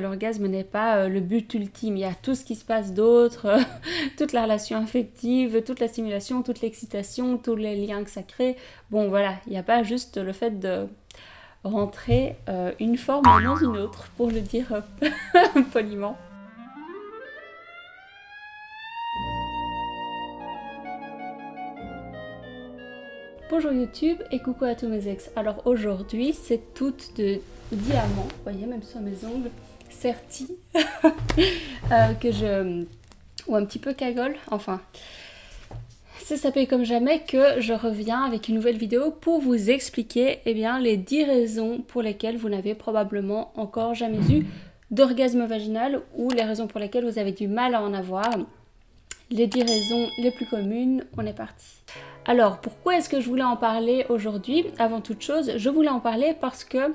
L'orgasme n'est pas le but ultime, il y a tout ce qui se passe d'autre, toute la relation affective, toute la stimulation, toute l'excitation, tous les liens que ça crée. Bon voilà, il n'y a pas juste le fait de rentrer une forme dans une autre, pour le dire poliment. Bonjour YouTube et coucou à tous mes ex. Alors aujourd'hui c'est toute de diamants, vous voyez même sur mes ongles, sertis, ou un petit peu cagole, enfin c'est sapé comme jamais que je reviens avec une nouvelle vidéo pour vous expliquer les 10 raisons pour lesquelles vous n'avez probablement encore jamais eu d'orgasme vaginal ou les raisons pour lesquelles vous avez du mal à en avoir. Les 10 raisons les plus communes, on est parti. Alors, pourquoi est-ce que je voulais en parler aujourd'hui? Avant toute chose, je voulais en parler parce que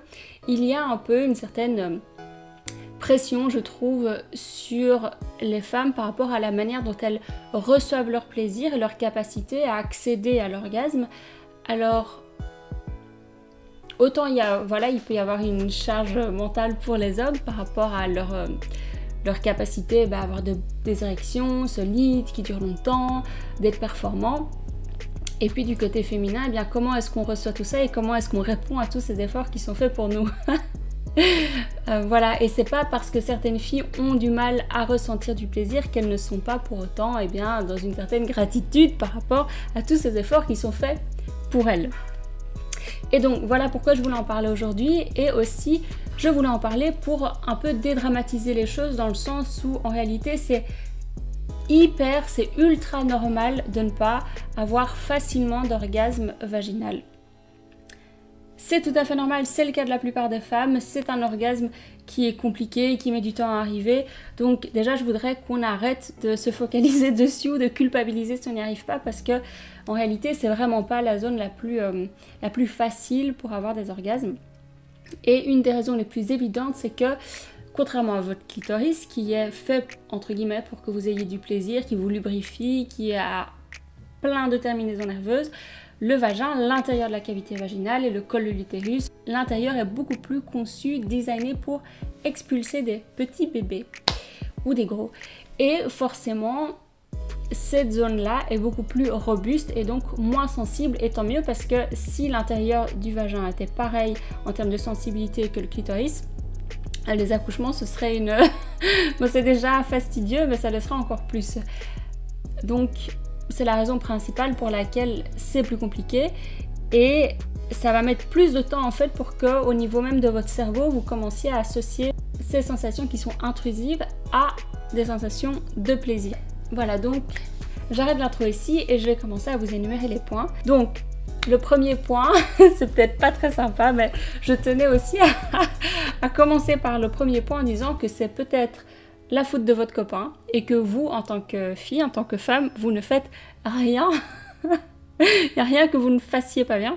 il y a un peu une certaine pression, je trouve, sur les femmes par rapport à la manière dont elles reçoivent leur plaisir et leur capacité à accéder à l'orgasme. Alors, autant il peut y avoir une charge mentale pour les hommes par rapport à leur capacité à avoir des érections solides, qui durent longtemps, d'être performants. Et puis du côté féminin, comment est-ce qu'on reçoit tout ça et comment est-ce qu'on répond à tous ces efforts qui sont faits pour nous. Voilà, et c'est pas parce que certaines filles ont du mal à ressentir du plaisir qu'elles ne sont pas pour autant dans une certaine gratitude par rapport à tous ces efforts qui sont faits pour elles. Et donc voilà pourquoi je voulais en parler aujourd'hui, et aussi je voulais en parler pour un peu dédramatiser les choses dans le sens où en réalité c'est ultra normal de ne pas avoir facilement d'orgasme vaginal. C'est tout à fait normal, c'est le cas de la plupart des femmes, c'est un orgasme qui est compliqué, qui met du temps à arriver. Donc déjà je voudrais qu'on arrête de se focaliser dessus ou de culpabiliser si on n'y arrive pas, parce que en réalité c'est vraiment pas la zone la plus facile pour avoir des orgasmes. Et une des raisons les plus évidentes, c'est que contrairement à votre clitoris qui est fait entre guillemets pour que vous ayez du plaisir, qui vous lubrifie, qui a plein de terminaisons nerveuses, le vagin, l'intérieur de la cavité vaginale et le col de l'utérus, l'intérieur est beaucoup plus conçu, designé pour expulser des petits bébés ou des gros. Et forcément, cette zone-là est beaucoup plus robuste et donc moins sensible, et tant mieux, parce que si l'intérieur du vagin était pareil en termes de sensibilité que le clitoris, les accouchements ce serait bon, c'est déjà fastidieux, mais ça le sera encore plus. Donc c'est la raison principale pour laquelle c'est plus compliqué, et ça va mettre plus de temps en fait pour que au niveau même de votre cerveau vous commenciez à associer ces sensations qui sont intrusives à des sensations de plaisir. Voilà, donc j'arrête l'intro ici et je vais commencer à vous énumérer les points. Donc le premier point, c'est peut-être pas très sympa, mais je tenais aussi à commencer par le premier point en disant que c'est peut-être la faute de votre copain et que vous, en tant que fille, en tant que femme, vous ne faites rien. Il n'y a rien que vous ne fassiez pas bien.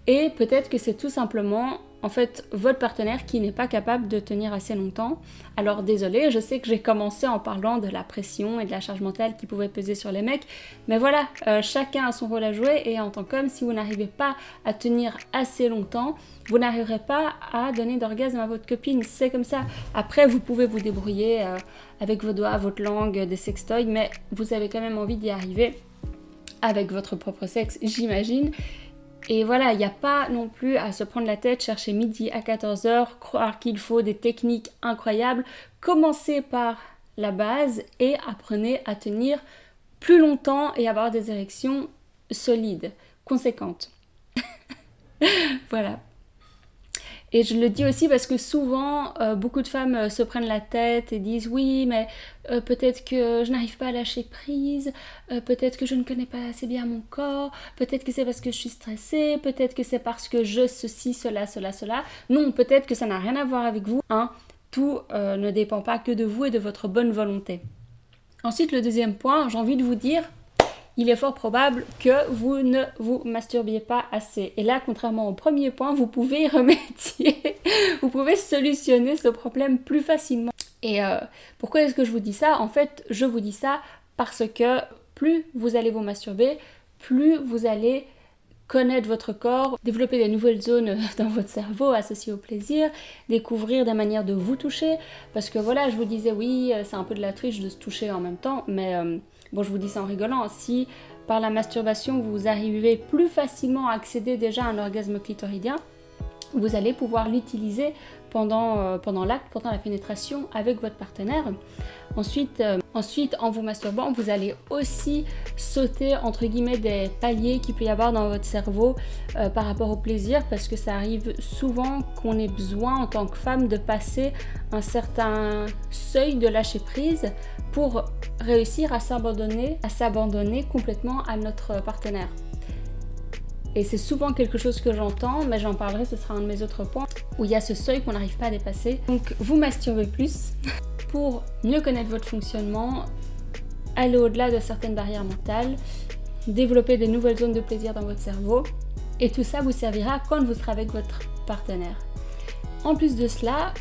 Et peut-être que c'est tout simplement en fait votre partenaire qui n'est pas capable de tenir assez longtemps. Alors désolée, je sais que j'ai commencé en parlant de la pression et de la charge mentale qui pouvait peser sur les mecs, mais voilà, chacun a son rôle à jouer, et en tant qu'homme, si vous n'arrivez pas à tenir assez longtemps, vous n'arriverez pas à donner d'orgasme à votre copine, c'est comme ça. Après, vous pouvez vous débrouiller avec vos doigts, votre langue, des sextoys, mais vous avez quand même envie d'y arriver avec votre propre sexe, j'imagine. Et voilà, il n'y a pas non plus à se prendre la tête, chercher midi à 14h, croire qu'il faut des techniques incroyables. Commencez par la base et apprenez à tenir plus longtemps et avoir des érections solides, conséquentes. Voilà. Et je le dis aussi parce que souvent, beaucoup de femmes se prennent la tête et disent « Oui, mais peut-être que je n'arrive pas à lâcher prise, peut-être que je ne connais pas assez bien mon corps, peut-être que c'est parce que je suis stressée, peut-être que c'est parce que je ceci, cela, cela, cela. » Non, peut-être que ça n'a rien à voir avec vous. Hein. Tout ne dépend pas que de vous et de votre bonne volonté. Ensuite, le deuxième point, j'ai envie de vous dire, il est fort probable que vous ne vous masturbiez pas assez. Et là, contrairement au premier point, vous pouvez y remédier, vous pouvez solutionner ce problème plus facilement. Et pourquoi est-ce que je vous dis ça? En fait, je vous dis ça parce que plus vous allez vous masturber, plus vous allez connaître votre corps, développer des nouvelles zones dans votre cerveau associées au plaisir, découvrir des manières de vous toucher, parce que voilà, je vous disais oui, c'est un peu de la triche de se toucher en même temps, mais bon, je vous dis ça en rigolant, si par la masturbation vous arrivez plus facilement à accéder déjà à un orgasme clitoridien, vous allez pouvoir l'utiliser pendant l'acte, pendant la pénétration avec votre partenaire. Ensuite, en vous masturbant, vous allez aussi sauter entre guillemets des paliers qu'il peut y avoir dans votre cerveau par rapport au plaisir, parce que ça arrive souvent qu'on ait besoin en tant que femme de passer un certain seuil de lâcher prise pour réussir à s'abandonner complètement à notre partenaire. Et c'est souvent quelque chose que j'entends, mais j'en parlerai, ce sera un de mes autres points, où il y a ce seuil qu'on n'arrive pas à dépasser. Donc vous masturbez plus pour mieux connaître votre fonctionnement, aller au-delà de certaines barrières mentales, développer de nouvelles zones de plaisir dans votre cerveau, et tout ça vous servira quand vous serez avec votre partenaire. En plus de cela,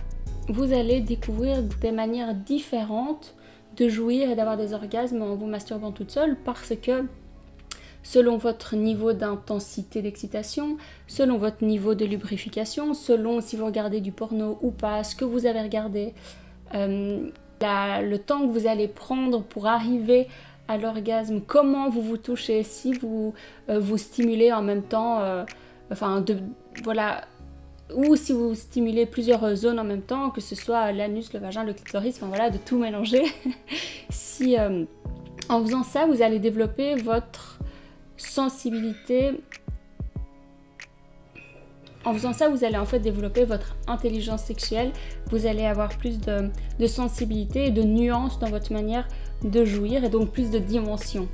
vous allez découvrir des manières différentes de jouir et d'avoir des orgasmes en vous masturbant toute seule, parce que selon votre niveau d'intensité d'excitation, selon votre niveau de lubrification, selon si vous regardez du porno ou pas, ce que vous avez regardé, le temps que vous allez prendre pour arriver à l'orgasme, comment vous vous touchez, si vous vous stimulez en même temps, ou si vous stimulez plusieurs zones en même temps, que ce soit l'anus, le vagin, le clitoris, enfin voilà, de tout mélanger. Si en faisant ça, vous allez développer votre sensibilité. En faisant ça, vous allez en fait développer votre intelligence sexuelle, vous allez avoir plus de sensibilité et de nuances dans votre manière de jouir, et donc plus de dimensions.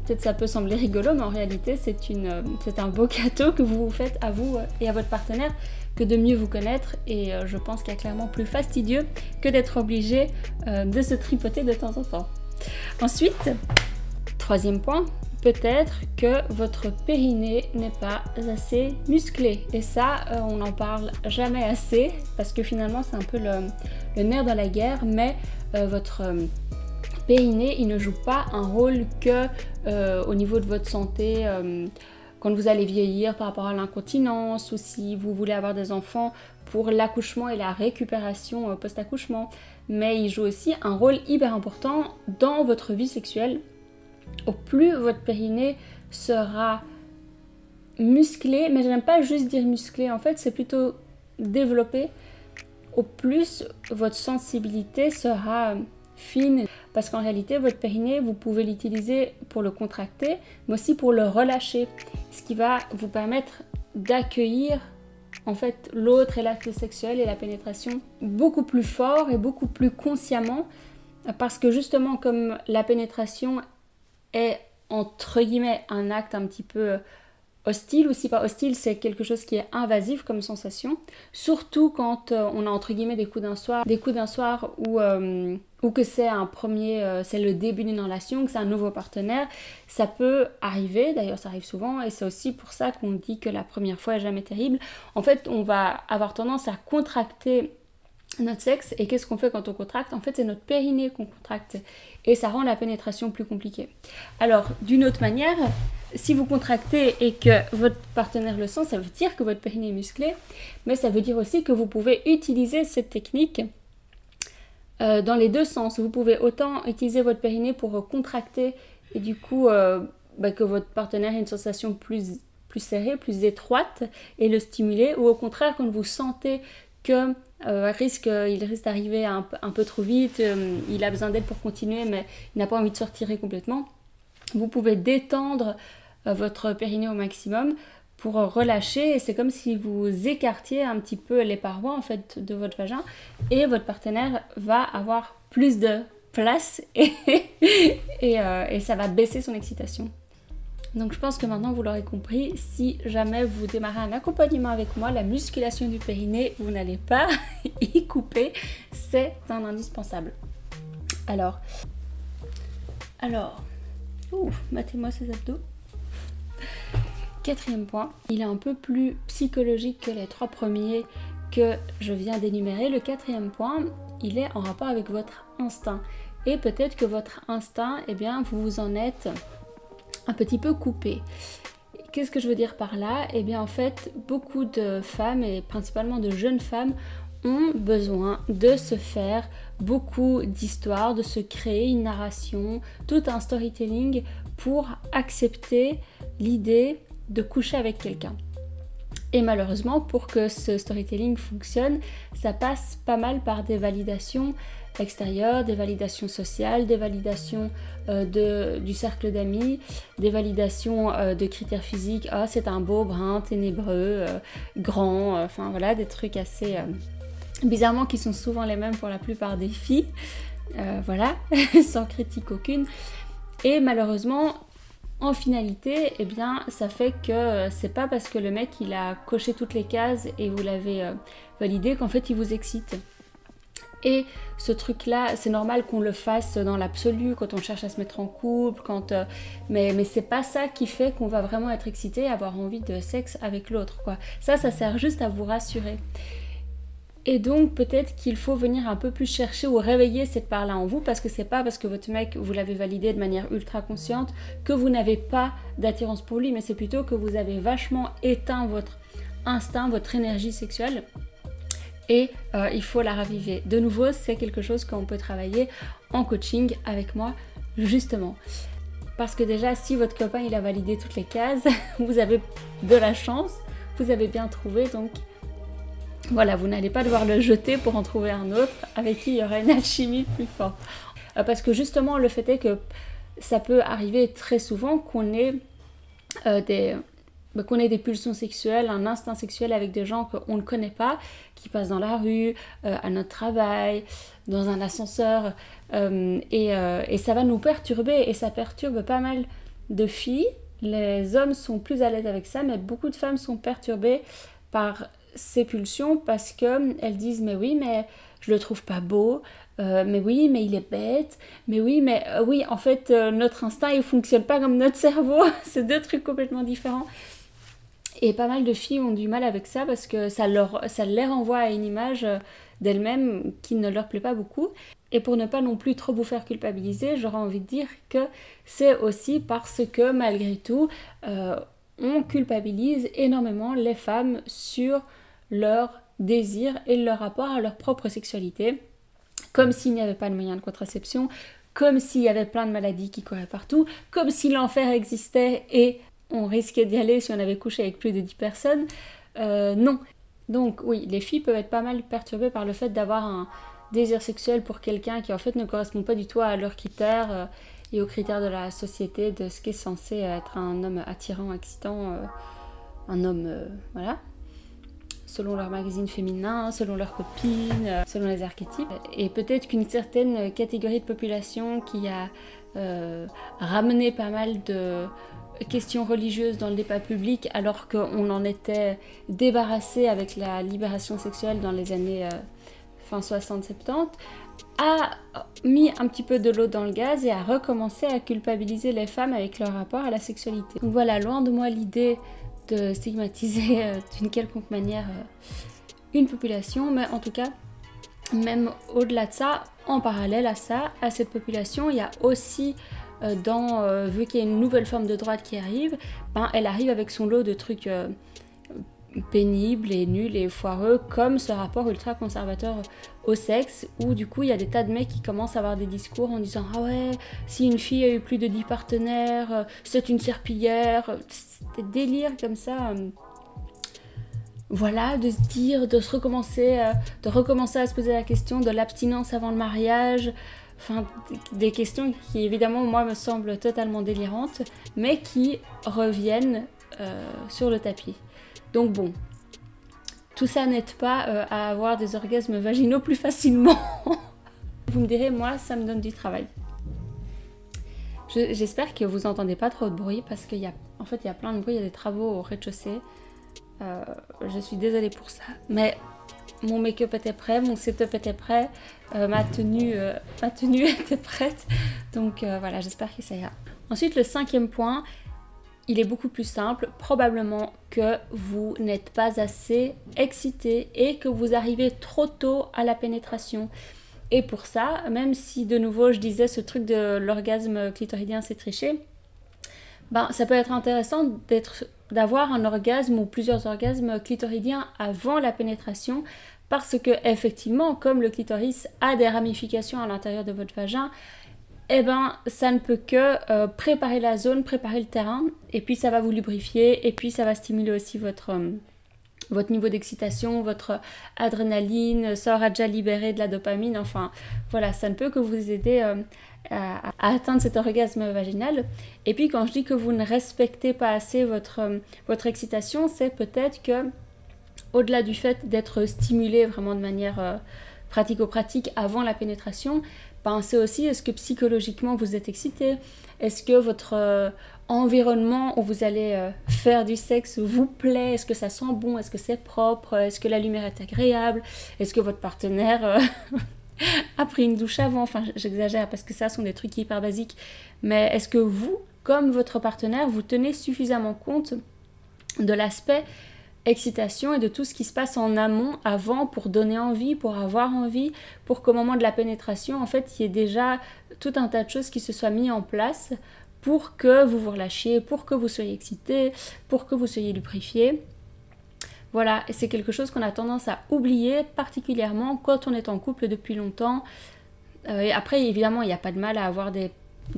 Peut-être ça peut sembler rigolo, mais en réalité c'est un beau cadeau que vous vous faites à vous et à votre partenaire, que de mieux vous connaître, et je pense qu'il y a clairement plus fastidieux que d'être obligé de se tripoter de temps en temps. Ensuite, troisième point, peut-être que votre périnée n'est pas assez musclé. Et ça, on n'en parle jamais assez, parce que finalement c'est un peu le nerf de la guerre, mais votre périnée, il ne joue pas un rôle que au niveau de votre santé, quand vous allez vieillir par rapport à l'incontinence, ou si vous voulez avoir des enfants pour l'accouchement et la récupération post-accouchement, mais il joue aussi un rôle hyper important dans votre vie sexuelle. Au plus votre périnée sera musclé, mais j'aime pas juste dire musclé, en fait c'est plutôt développé, au plus votre sensibilité sera fine, parce qu'en réalité votre périnée, vous pouvez l'utiliser pour le contracter, mais aussi pour le relâcher, ce qui va vous permettre d'accueillir en fait l'autre et l'acte sexuel et la pénétration beaucoup plus fort et beaucoup plus consciemment, parce que justement comme la pénétration est entre guillemets un acte un petit peu hostile, ou si pas hostile, c'est quelque chose qui est invasif comme sensation, surtout quand on a entre guillemets des coups d'un soir ou que c'est c'est le début d'une relation, que c'est un nouveau partenaire. Ça peut arriver, d'ailleurs ça arrive souvent, et c'est aussi pour ça qu'on dit que la première fois est jamais terrible. En fait, on va avoir tendance à contracter notre sexe, et qu'est-ce qu'on fait quand on contracte? En fait, c'est notre périnée qu'on contracte, et ça rend la pénétration plus compliquée. Alors, d'une autre manière, si vous contractez et que votre partenaire le sent, ça veut dire que votre périnée est musclé, mais ça veut dire aussi que vous pouvez utiliser cette technique dans les deux sens. Vous pouvez autant utiliser votre périnée pour contracter, et du coup que votre partenaire ait une sensation plus serrée, plus étroite, et le stimuler, ou au contraire, quand vous sentez que il risque d'arriver un peu trop vite, il a besoin d'aide pour continuer, mais il n'a pas envie de se retirer complètement, vous pouvez détendre votre périnée au maximum pour relâcher, et c'est comme si vous écartiez un petit peu les parois en fait de votre vagin, et votre partenaire va avoir plus de place et ça va baisser son excitation. Donc je pense que maintenant vous l'aurez compris, si jamais vous démarrez un accompagnement avec moi, la musculation du périnée, vous n'allez pas y couper, c'est un indispensable. Alors, matez-moi ces abdos. Quatrième point, il est un peu plus psychologique que les trois premiers que je viens d'énumérer. Le quatrième point, il est en rapport avec votre instinct. Et peut-être que votre instinct, eh bien, vous en êtes un petit peu coupé. Qu'est-ce que je veux dire par là? Eh bien en fait, beaucoup de femmes, et principalement de jeunes femmes, ont besoin de se faire beaucoup d'histoires, de se créer une narration, tout un storytelling pour accepter l'idée de coucher avec quelqu'un. Et malheureusement, pour que ce storytelling fonctionne, ça passe pas mal par des validations extérieures, des validations sociales, des validations du cercle d'amis, des validations de critères physiques. Ah, c'est un beau brun, ténébreux, grand, enfin voilà, des trucs assez bizarrement qui sont souvent les mêmes pour la plupart des filles. Voilà, sans critique aucune. Et malheureusement, en finalité, eh bien, ça fait que c'est pas parce que le mec il a coché toutes les cases et vous l'avez validé qu'en fait il vous excite. Et ce truc-là, c'est normal qu'on le fasse dans l'absolu, quand on cherche à se mettre en couple, mais c'est pas ça qui fait qu'on va vraiment être excité et avoir envie de sexe avec l'autre, quoi. Ça sert juste à vous rassurer. Et donc peut-être qu'il faut venir un peu plus chercher ou réveiller cette part-là en vous, parce que c'est pas parce que votre mec, vous l'avez validé de manière ultra consciente, que vous n'avez pas d'attirance pour lui, mais c'est plutôt que vous avez vachement éteint votre instinct, votre énergie sexuelle. Et il faut la raviver. De nouveau, c'est quelque chose qu'on peut travailler en coaching avec moi, justement. Parce que déjà, si votre copain il a validé toutes les cases, vous avez de la chance, vous avez bien trouvé, donc voilà, vous n'allez pas devoir le jeter pour en trouver un autre avec qui il y aura une alchimie plus forte. Parce que justement, le fait est que ça peut arriver très souvent qu'on ait des pulsions sexuelles, un instinct sexuel avec des gens qu'on ne connaît pas, qui passent dans la rue, à notre travail, dans un ascenseur, et ça va nous perturber, et ça perturbe pas mal de filles. Les hommes sont plus à l'aise avec ça, mais beaucoup de femmes sont perturbées par ces pulsions parce qu'elles disent mais oui, mais je le trouve pas beau, mais oui, mais il est bête, mais oui, mais oui, en fait, notre instinct il fonctionne pas comme notre cerveau, c'est deux trucs complètement différents. Et pas mal de filles ont du mal avec ça parce que ça les renvoie à une image d'elles-mêmes qui ne leur plaît pas beaucoup. Et pour ne pas non plus trop vous faire culpabiliser, j'aurais envie de dire que c'est aussi parce que malgré tout, on culpabilise énormément les femmes sur leur désir et leur rapport à leur propre sexualité, comme s'il n'y avait pas de moyen de contraception, comme s'il y avait plein de maladies qui couraient partout, comme si l'enfer existait et on risquait d'y aller si on avait couché avec plus de 10 personnes. Non. Donc oui, les filles peuvent être pas mal perturbées par le fait d'avoir un désir sexuel pour quelqu'un qui en fait ne correspond pas du tout à leurs critères et aux critères de la société, de ce qui est censé être un homme attirant, excitant, un homme, voilà, selon leur magazine féminin, selon leurs copines, selon les archétypes. Et peut-être qu'une certaine catégorie de population qui a ramené pas mal de questions religieuses dans le débat public alors qu'on en était débarrassé avec la libération sexuelle dans les années fin 60-70, a mis un petit peu de l'eau dans le gaz et a recommencé à culpabiliser les femmes avec leur rapport à la sexualité. Donc voilà, loin de moi l'idée de stigmatiser d'une quelconque manière une population, mais en tout cas, même au-delà de ça, en parallèle à ça, à cette population, il y a aussi vu qu'il y a une nouvelle forme de droite qui arrive, elle arrive avec son lot de trucs pénibles et nuls et foireux, comme ce rapport ultra conservateur au sexe, où du coup il y a des tas de mecs qui commencent à avoir des discours en disant ah ouais, si une fille a eu plus de 10 partenaires, c'est une serpillière, des délires comme ça. Voilà, de se dire, de recommencer à se poser la question de l'abstinence avant le mariage. Enfin, des questions qui évidemment moi me semblent totalement délirantes, mais qui reviennent sur le tapis. Donc bon, tout ça n'aide pas à avoir des orgasmes vaginaux plus facilement. Vous me direz, moi ça me donne du travail. J'espère que vous n'entendez pas trop de bruit parce qu'il y a plein de bruit, il y a des travaux au rez-de-chaussée. Je suis désolée pour ça, mais mon make-up était prêt, mon setup était prêt, ma tenue était prête, donc voilà, j'espère que ça ira. Ensuite, le 5e point, il est beaucoup plus simple, probablement que vous n'êtes pas assez excité et que vous arrivez trop tôt à la pénétration. Et pour ça, même si de nouveau je disais ce truc de l'orgasme clitoridien c'est triché, ça peut être intéressant d'avoir un orgasme ou plusieurs orgasmes clitoridiens avant la pénétration, parce que effectivement, comme le clitoris a des ramifications à l'intérieur de votre vagin, eh ben, ça ne peut que préparer la zone, préparer le terrain, et puis ça va vous lubrifier, et puis ça va stimuler aussi votre niveau d'excitation, votre adrénaline, ça aura déjà libéré de la dopamine, enfin voilà, ça ne peut que vous aider à atteindre cet orgasme vaginal. Et puis quand je dis que vous ne respectez pas assez votre excitation, c'est peut-être que au-delà du fait d'être stimulé vraiment de manière pratico-pratique avant la pénétration, pensez aussi, est-ce que psychologiquement vous êtes excité? Est-ce que votre environnement où vous allez faire du sexe vous plaît? Est-ce que ça sent bon? Est-ce que c'est propre? Est-ce que la lumière est agréable? Est-ce que votre partenaire a pris une douche avant? Enfin, j'exagère parce que ça sont des trucs hyper basiques. Mais est-ce que vous, comme votre partenaire, vous tenez suffisamment compte de l'aspect excitation et de tout ce qui se passe en amont avant pour donner envie, pour avoir envie, pour qu'au moment de la pénétration, en fait, il y ait déjà tout un tas de choses qui se soient mis en place pour que vous vous relâchiez, pour que vous soyez excité, pour que vous soyez lubrifié. Voilà, et c'est quelque chose qu'on a tendance à oublier, particulièrement quand on est en couple depuis longtemps. Et après, évidemment, il n'y a pas de mal à avoir des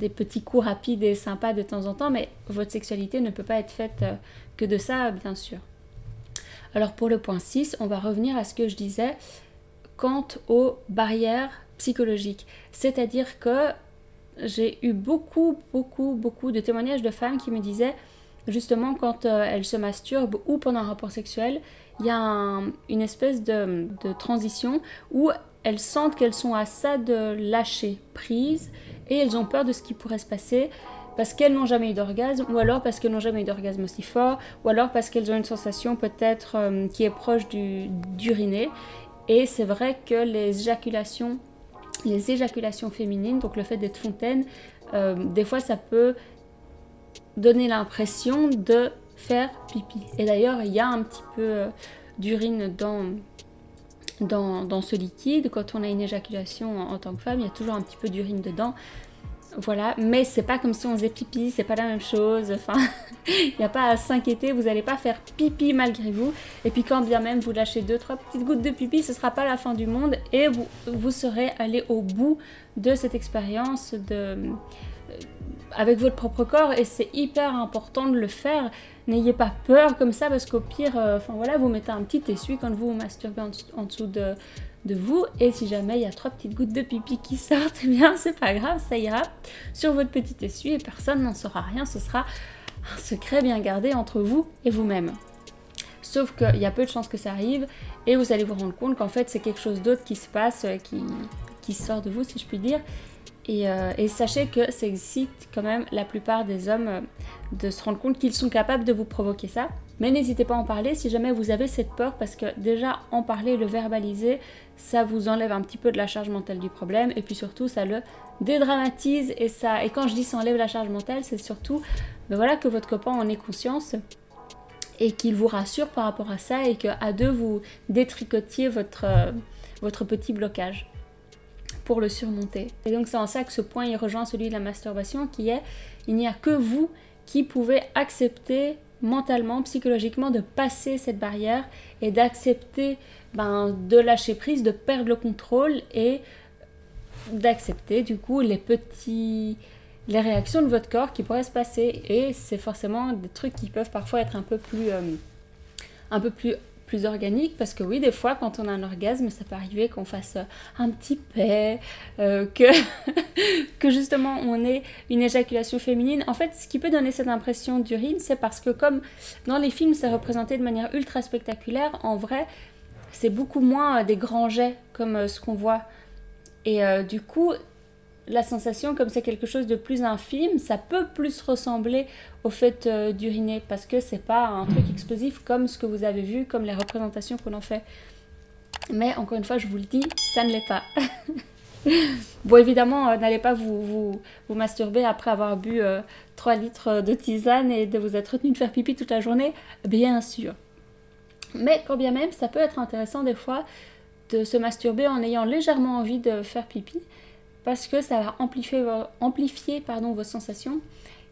petits coups rapides et sympas de temps en temps, mais votre sexualité ne peut pas être faite que de ça, bien sûr. Alors pour le point 6, on va revenir à ce que je disais quant aux barrières psychologiques. C'est-à-dire que j'ai eu beaucoup de témoignages de femmes qui me disaient, justement quand elles se masturbent ou pendant un rapport sexuel, il y a une espèce de transition où elles sentent qu'elles sont à ça de lâcher prise et elles ont peur de ce qui pourrait se passer parce qu'elles n'ont jamais eu d'orgasme, ou alors parce qu'elles n'ont jamais eu d'orgasme aussi fort, ou alors parce qu'elles ont une sensation peut-être qui est proche d'uriner. Et c'est vrai que les éjaculations féminines, donc le fait d'être fontaine, des fois ça peut donner l'impression de faire pipi. Et d'ailleurs, il y a un petit peu d'urine dans ce liquide. Quand on a une éjaculation en tant que femme, il y a toujours un petit peu d'urine dedans. Voilà, mais c'est pas comme si on faisait pipi, c'est pas la même chose, enfin, il n'y a pas à s'inquiéter, vous n'allez pas faire pipi malgré vous, et puis quand bien même vous lâchez 2-3 petites gouttes de pipi, ce sera pas la fin du monde, et vous serez allé au bout de cette expérience avec votre propre corps, et c'est hyper important de le faire. N'ayez pas peur comme ça, parce qu'au pire, voilà, vous mettez un petit essuie quand vous vous masturbez en dessous de vous, et si jamais il y a 3 petites gouttes de pipi qui sortent, eh bien c'est pas grave, ça ira sur votre petit essuie et personne n'en saura rien, ce sera un secret bien gardé entre vous et vous-même. Sauf qu'il y a peu de chances que ça arrive et vous allez vous rendre compte qu'en fait c'est quelque chose d'autre qui se passe, qui sort de vous, si je puis dire. Et sachez que ça excite quand même la plupart des hommes de se rendre compte qu'ils sont capables de vous provoquer ça. Mais n'hésitez pas à en parler si jamais vous avez cette peur, parce que déjà en parler, le verbaliser, ça vous enlève un petit peu de la charge mentale du problème, et puis surtout ça le dédramatise, et quand je dis ça enlève la charge mentale, c'est surtout voilà, que votre copain en ait conscience et qu'il vous rassure par rapport à ça, et qu'à deux vous détricotiez votre petit blocage pour le surmonter. Et donc c'est en ça que ce point il rejoint celui de la masturbation, qui est, il n'y a que vous qui pouvez accepter mentalement, psychologiquement, de passer cette barrière et d'accepter de lâcher prise, de perdre le contrôle et d'accepter du coup les réactions de votre corps qui pourraient se passer. Et c'est forcément des trucs qui peuvent parfois être un peu plus organique, parce que oui, des fois quand on a un orgasme, ça peut arriver qu'on fasse un petit paix, que justement on ait une éjaculation féminine. En fait, ce qui peut donner cette impression d'urine, c'est parce que comme dans les films c'est représenté de manière ultra spectaculaire, en vrai c'est beaucoup moins des grands jets comme ce qu'on voit, et du coup la sensation, comme c'est quelque chose de plus infime, ça peut plus ressembler au fait d'uriner, parce que c'est pas un truc explosif comme ce que vous avez vu, comme les représentations qu'on en fait. Mais encore une fois, je vous le dis, ça ne l'est pas. Bon, évidemment, n'allez pas vous masturber après avoir bu 3 litres de tisane et de vous être retenu de faire pipi toute la journée, bien sûr. Mais quand bien même, ça peut être intéressant des fois de se masturber en ayant légèrement envie de faire pipi, parce que ça va amplifier vos sensations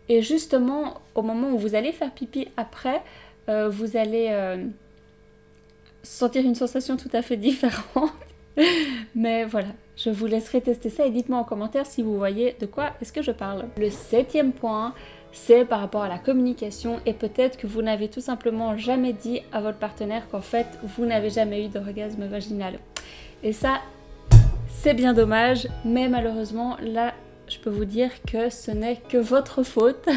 Et justement, au moment où vous allez faire pipi après, vous allez sentir une sensation tout à fait différente. Mais voilà, je vous laisserai tester ça et dites-moi en commentaire si vous voyez de quoi est-ce que je parle. Le 7e point, c'est par rapport à la communication et peut-être que vous n'avez tout simplement jamais dit à votre partenaire qu'en fait vous n'avez jamais eu d'orgasme vaginal. Et ça, c'est bien dommage, mais malheureusement là je peux vous dire que ce n'est que votre faute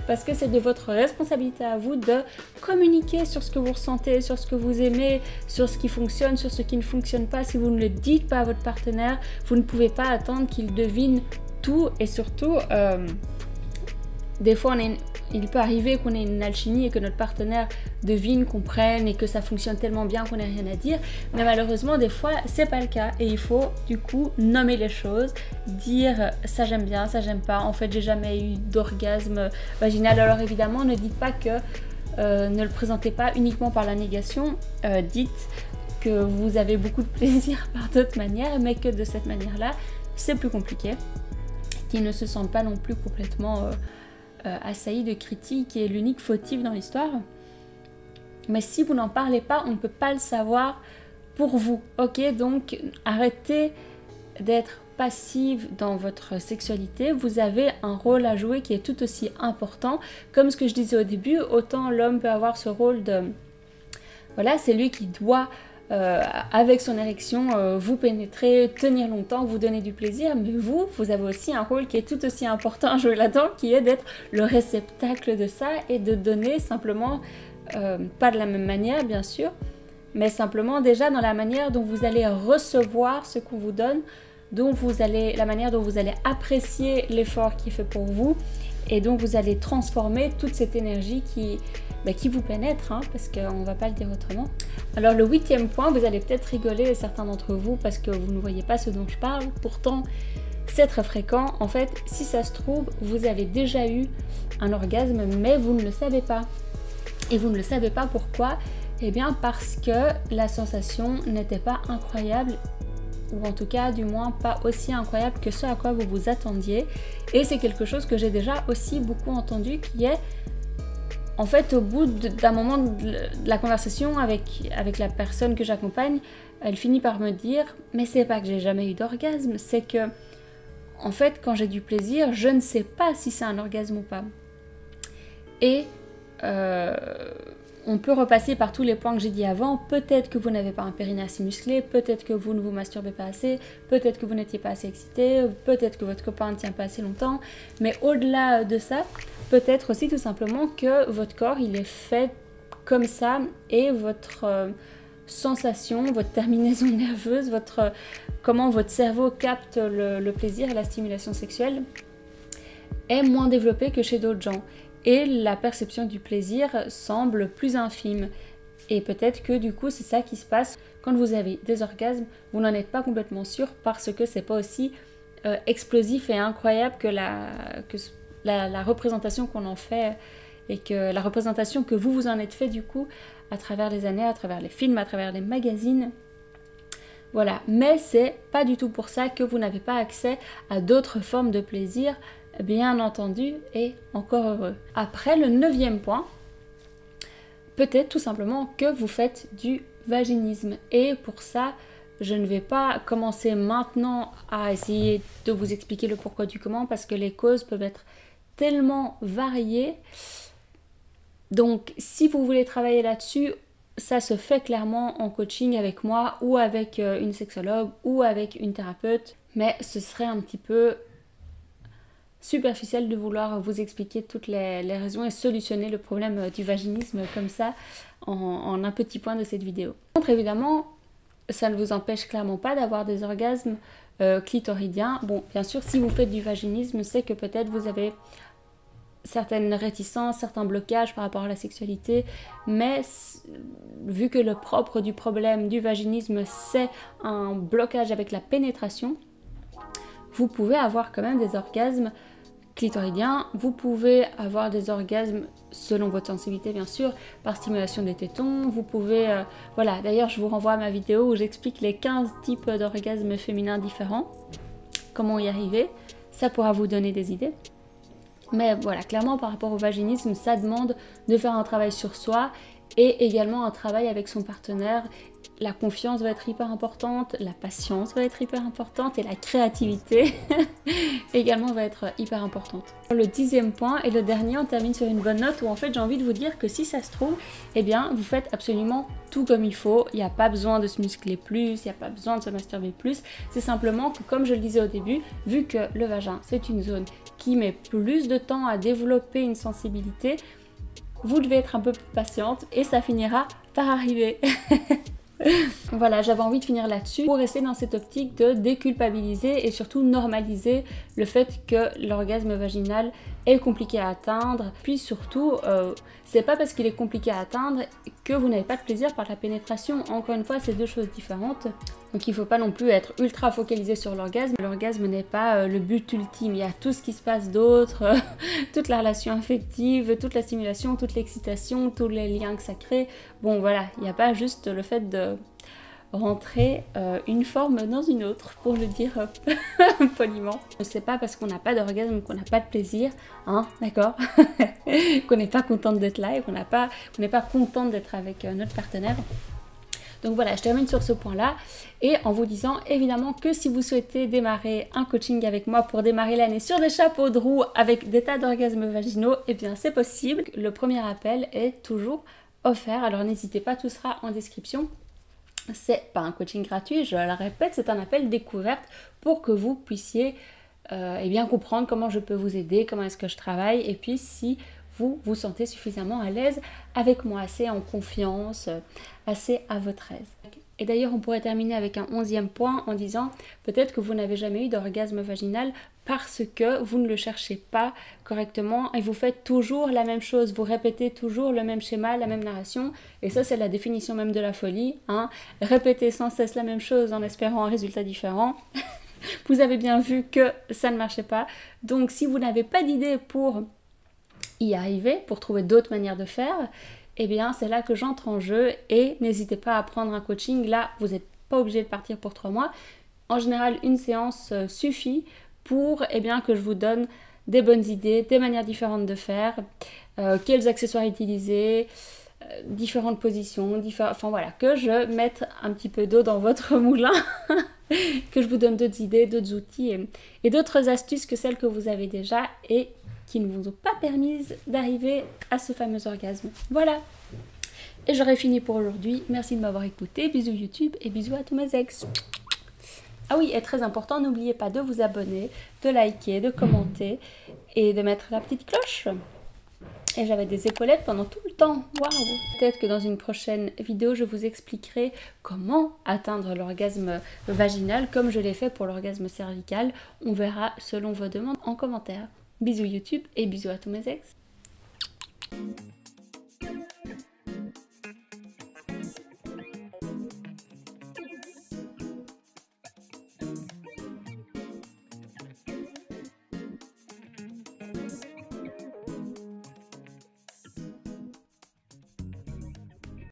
parce que c'est de votre responsabilité à vous de communiquer sur ce que vous ressentez, sur ce que vous aimez, sur ce qui fonctionne, sur ce qui ne fonctionne pas. Si vous ne le dites pas à votre partenaire, vous ne pouvez pas attendre qu'il devine tout et surtout des fois il peut arriver qu'on ait une alchimie et que notre partenaire devine, comprenne et que ça fonctionne tellement bien qu'on n'ait rien à dire, mais malheureusement des fois c'est pas le cas et il faut du coup nommer les choses, dire ça j'aime bien, ça j'aime pas, en fait j'ai jamais eu d'orgasme vaginal. Alors évidemment ne dites pas que ne le présentez pas uniquement par la négation, dites que vous avez beaucoup de plaisir par d'autres manières, mais que de cette manière là c'est plus compliqué, qu'ils ne se sentent pas non plus complètement assailli de critiques et l'unique fautif dans l'histoire. Mais si vous n'en parlez pas, on ne peut pas le savoir pour vous. Ok, donc arrêtez d'être passive dans votre sexualité. Vous avez un rôle à jouer qui est tout aussi important. Comme ce que je disais au début, autant l'homme peut avoir ce rôle de... Voilà, c'est lui qui doit... avec son érection, vous pénétrer, tenir longtemps, vous donner du plaisir, mais vous avez aussi un rôle qui est tout aussi important à jouer là-dedans, qui est d'être le réceptacle de ça et de donner simplement, pas de la même manière bien sûr, mais simplement déjà dans la manière dont vous allez recevoir ce qu'on vous donne, la manière dont vous allez apprécier l'effort qui est fait pour vous et donc vous allez transformer toute cette énergie qui vous pénètre, hein, parce qu'on ne va pas le dire autrement. Alors le 8e point, vous allez peut-être rigoler certains d'entre vous parce que vous ne voyez pas ce dont je parle, pourtant c'est très fréquent. En fait, si ça se trouve, vous avez déjà eu un orgasme mais vous ne le savez pas. Et vous ne le savez pas pourquoi? Eh bien parce que la sensation n'était pas incroyable, ou en tout cas du moins pas aussi incroyable que ce à quoi vous vous attendiez. Et c'est quelque chose que j'ai déjà aussi beaucoup entendu, qui est en fait au bout d'un moment de la conversation avec la personne que j'accompagne, elle finit par me dire mais c'est pas que j'ai jamais eu d'orgasme, c'est que en fait quand j'ai du plaisir je ne sais pas si c'est un orgasme ou pas. Et on peut repasser par tous les points que j'ai dit avant. Peut-être que vous n'avez pas un périnée assez musclé, peut-être que vous ne vous masturbez pas assez, peut-être que vous n'étiez pas assez excité, peut-être que votre copain ne tient pas assez longtemps, mais au-delà de ça, peut-être aussi tout simplement que votre corps il est fait comme ça et votre sensation, votre terminaison nerveuse, comment votre cerveau capte le plaisir et la stimulation sexuelle est moins développé que chez d'autres gens. Et la perception du plaisir semble plus infime. Et peut-être que du coup c'est ça qui se passe quand vous avez des orgasmes, vous n'en êtes pas complètement sûr parce que c'est pas aussi explosif et incroyable que la représentation qu'on en fait et que la représentation que vous en êtes fait du coup à travers les années, à travers les films, à travers les magazines. Voilà, mais c'est pas du tout pour ça que vous n'avez pas accès à d'autres formes de plaisir, bien entendu, et encore heureux. Après, le 9e point, peut-être tout simplement que vous faites du vaginisme. Et pour ça, je ne vais pas commencer maintenant à essayer de vous expliquer le pourquoi du comment, parce que les causes peuvent être tellement variées. Donc, si vous voulez travailler là-dessus, ça se fait clairement en coaching avec moi, ou avec une sexologue, ou avec une thérapeute. Mais ce serait un petit peu superficiel de vouloir vous expliquer toutes les raisons et solutionner le problème du vaginisme comme ça en un petit point de cette vidéo. Contre, évidemment, ça ne vous empêche clairement pas d'avoir des orgasmes clitoridiens. Bon, bien sûr, si vous faites du vaginisme, c'est que peut-être vous avez certaines réticences, certains blocages par rapport à la sexualité, mais vu que le propre du problème du vaginisme, c'est un blocage avec la pénétration, vous pouvez avoir quand même des orgasmes clitoridiens, vous pouvez avoir des orgasmes selon votre sensibilité bien sûr, par stimulation des tétons, vous pouvez... voilà, d'ailleurs je vous renvoie à ma vidéo où j'explique les 15 types d'orgasmes féminins différents, comment y arriver, ça pourra vous donner des idées. Mais voilà, clairement par rapport au vaginisme, ça demande de faire un travail sur soi et également un travail avec son partenaire. La confiance va être hyper importante, la patience va être hyper importante et la créativité également va être hyper importante. Le 10e point et le dernier, on termine sur une bonne note où en fait j'ai envie de vous dire que si ça se trouve, eh bien vous faites absolument tout comme il faut. Il n'y a pas besoin de se muscler plus, il n'y a pas besoin de se masturber plus. C'est simplement que, comme je le disais au début, vu que le vagin c'est une zone qui met plus de temps à développer une sensibilité, vous devez être un peu plus patiente et ça finira par arriver. Voilà, j'avais envie de finir là-dessus pour rester dans cette optique de déculpabiliser et surtout normaliser le fait que l'orgasme vaginal est compliqué à atteindre. Puis surtout, c'est pas parce qu'il est compliqué à atteindre que vous n'avez pas de plaisir par la pénétration. Encore une fois, c'est deux choses différentes. Donc il ne faut pas non plus être ultra focalisé sur l'orgasme. L'orgasme n'est pas le but ultime. Il y a tout ce qui se passe d'autre, toute la relation affective, toute la stimulation, toute l'excitation, tous les liens que ça crée. Bon voilà, il n'y a pas juste le fait de rentrer une forme dans une autre, pour le dire poliment. C'est pas parce qu'on n'a pas d'orgasme qu'on n'a pas de plaisir, hein, d'accord. Qu'on n'est pas contente d'être là et qu'on n'est pas contente d'être avec notre partenaire. Donc voilà, je termine sur ce point-là et en vous disant évidemment que si vous souhaitez démarrer un coaching avec moi pour démarrer l'année sur des chapeaux de roue avec des tas d'orgasmes vaginaux, eh bien c'est possible. Le premier appel est toujours offert, alors n'hésitez pas, tout sera en description. C'est pas un coaching gratuit, je le répète, c'est un appel découverte pour que vous puissiez eh bien comprendre comment je peux vous aider, comment est-ce que je travaille et puis si vous vous sentez suffisamment à l'aise avec moi, assez en confiance, assez à votre aise. Et d'ailleurs, on pourrait terminer avec un 11e point en disant peut-être que vous n'avez jamais eu d'orgasme vaginal parce que vous ne le cherchez pas correctement et vous faites toujours la même chose, vous répétez toujours le même schéma, la même narration et ça c'est la définition même de la folie, hein. Répéter sans cesse la même chose en espérant un résultat différent. Vous avez bien vu que ça ne marchait pas, donc si vous n'avez pas d'idée pour y arriver, pour trouver d'autres manières de faire, eh bien c'est là que j'entre en jeu et n'hésitez pas à prendre un coaching. Là, vous n'êtes pas obligé de partir pour 3 mois. En général, une séance suffit pour que je vous donne des bonnes idées, des manières différentes de faire, quels accessoires utiliser, différentes positions, enfin voilà, que je mette un petit peu d'eau dans votre moulin, que je vous donne d'autres idées, d'autres outils et d'autres astuces que celles que vous avez déjà et qui ne vous ont pas permis d'arriver à ce fameux orgasme. Voilà. Et j'aurais fini pour aujourd'hui. Merci de m'avoir écouté. Bisous YouTube et bisous à tous mes ex. Ah oui, et très important, n'oubliez pas de vous abonner, de liker, de commenter et de mettre la petite cloche. Et j'avais des épaulettes pendant tout le temps. Waouh! Peut-être que dans une prochaine vidéo, je vous expliquerai comment atteindre l'orgasme vaginal, comme je l'ai fait pour l'orgasme cervical. On verra selon vos demandes en commentaire. Bisous YouTube et bisous à tous mes ex.